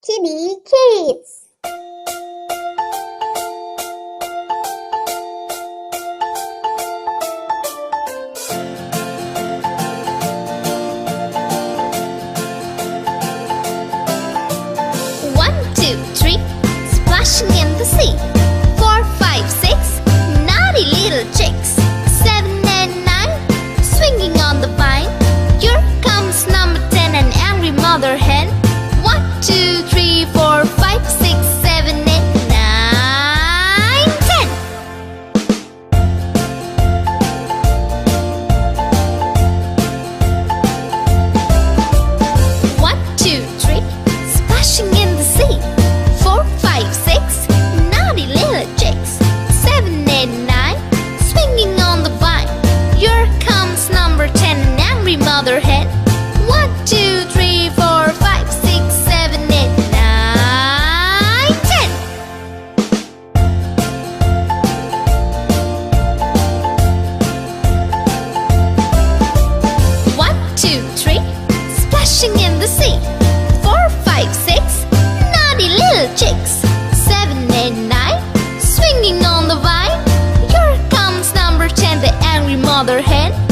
Kitty Kids. One, two, three, splashing in the sea. 4, 5, 6, naughty little chicks. 7 and 9, swinging on the vine. Here comes number 10, an angry mother hen. 1, 2, 3, 4, 5, 6, 7, 8, 9, 10. One, two, three, splashing in the sea. 4, 5, 6, naughty little chicks. 7, 8, 9, swinging on the vine. Here comes number 10, an angry mother hen. 1, 2, 3, 4, 5, 6, 7, 8, 9, 10. One, two, three, splashing in the sea. 4, 5, 6, naughty little chicks. 7, 8, 9, swinging on the vine. Here comes number 10, the angry mother hen.